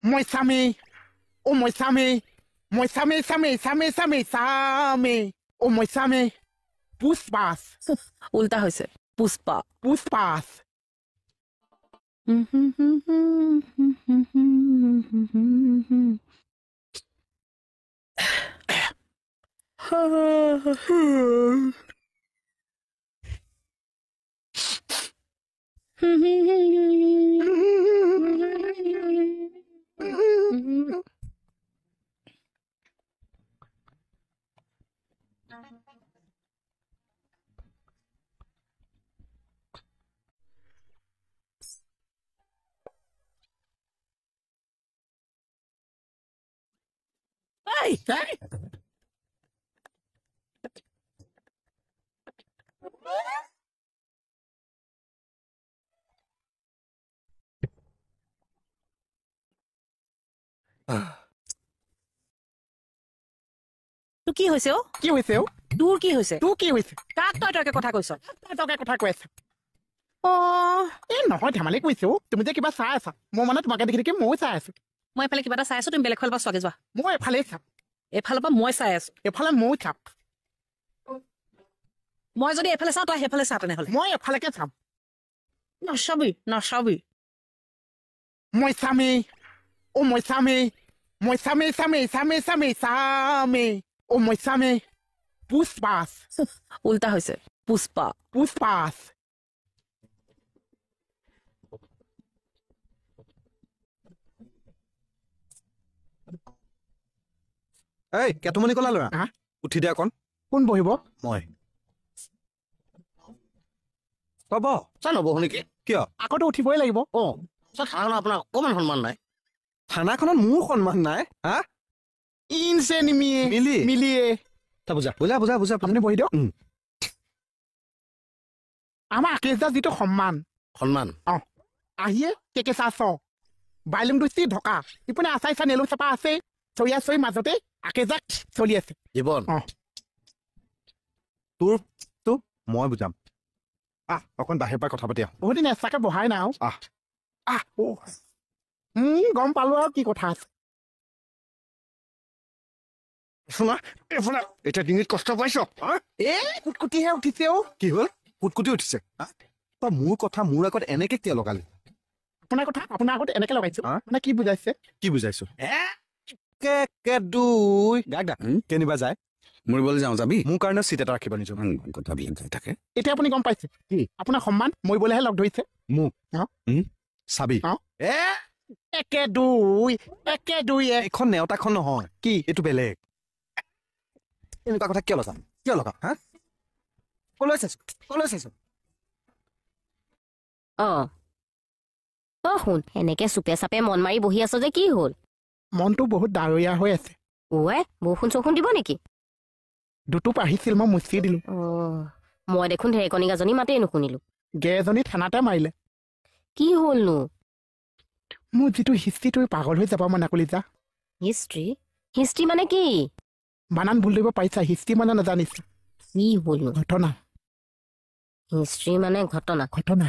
মই স্বামী ও মই স্বামী মই স্বামী স্বামী স্বামী স্বামী স্বামী ও মই স্বামী পুষ্পাস উল্টা হৈছে পুষ্পা পুষ্পাস এই তো কি হৈছে ও কি হৈছে ও তোৰ কি হৈছে তোৰ কি হৈছে কাক তই তইকে কথা কৈছ তই কথা কৈ আছা অ এই নহয় ধেমালি কৈছো তুমি যে কিবা চাই আছা মই মানে তোমাকে দেখি দেখি ময়ো চাই আছো মই এফালে কিবা এটা চাই আছো তুমি বেলেগ ফালৰ পৰা চোৱাগে যোৱা মই এফালে চাম এফালৰ পৰা মই চাই আছো এফালে ময়ো চাম মই যদি এফালে চাওঁ তই সেইফালে চা তেনেহ'লে মই এফালেকে চাম নাচাবি মই স্বামী ও মই স্বামী মই স্বামী স্বামী স্বামী স্বামী স্বামী ও মই স্বামী পুষ্পাস উল্টা হৈছে পুষ্পা পুষ্পাস এই কেতুমনি কলা ল'ৰা হা উঠি দিয়া অকণ কোন বহিব মই হ'ব চাই নবহো নেকি কিয় আগতে উঠিবই লাগিব থানাখনত আপোনাৰ অকণমান সন্মান নাই থানাখনত মোৰ সন্মান নাই হা ইনছে নিমিয়ে মিলি মিলিয়ে তা বুজা বুজা বুজা বুজা আপুনি বহি দিয়ক আমাৰ আকেশদাৰ যিটো সন্মান সন্মান আহিয়ে কেকেচা চ বাইলুং দুষ্টি ঢকা ইপিনে আচাই চা নেলু চাপা আছে চৰিয়া চৰি মাজতে আকেজাক চলি আছে জীৱন তোৰ তো মই বুজাম অকণ বাহিৰৰ পৰা কথা পাতি আহোঁ বহুত দিন এচাকে বহাই নাই গম পালো আৰু কি কথা আছে শুনা শুনা এতিয়া ডিঙিত কষ্ট পাইছ কুটকুটিহে উঠিছে কি হ'ল কুটকুটি উঠিছে তই মোৰ কথা মোৰ আগত এনেকে কিয় লগালি আপোনাৰ কথা আপোনাৰ আগত এনেকে লগাইছো মানে কি বুজাইছে কি বুজাইছো দুই গাক দা কেনিবা যায় মৰিবলৈ যাওঁ যাবি মোৰ কাৰণে চিট এটা ৰাখিব নিজৰ কথাবিলাক থাকে এতিয়া আপুনি গম পাইছে কি আপোনাৰ সন্মান মৰিবলৈহে লগ ধৰিছে মোক চাবি একে দুই এইখন নেওতাখন নহয় কি এইটো বেলেগ এনেকুৱা কথা কিয় লগা হা কলৈ চাইছো শুন এনেকে চুপে চাপে মন মাৰি বহি আছ যে কি হ'ল মনটো বহুত ডাৱৰীয়া হৈ আছে বৰষুণ চৰষুণ দিব নেকি দুটোপ আহিছিল মই মুচি দিলো মই দেখোন ঢেৰেকণী গাজনী মাতেই নুশুনিলো গেজনী থানাতে মাৰিলে কি হ'লনো মোৰ যিটো হিষ্ট্ৰী তুমি পাগল হৈ যাব মানে কলিজা হিষ্ট্ৰী মানে কি বানান ভুল দিব পাৰিছা হিষ্ট্ৰী মানে নাজানিছা কি হ'লনো ঘটনা হিষ্ট্ৰী মানে ঘটনা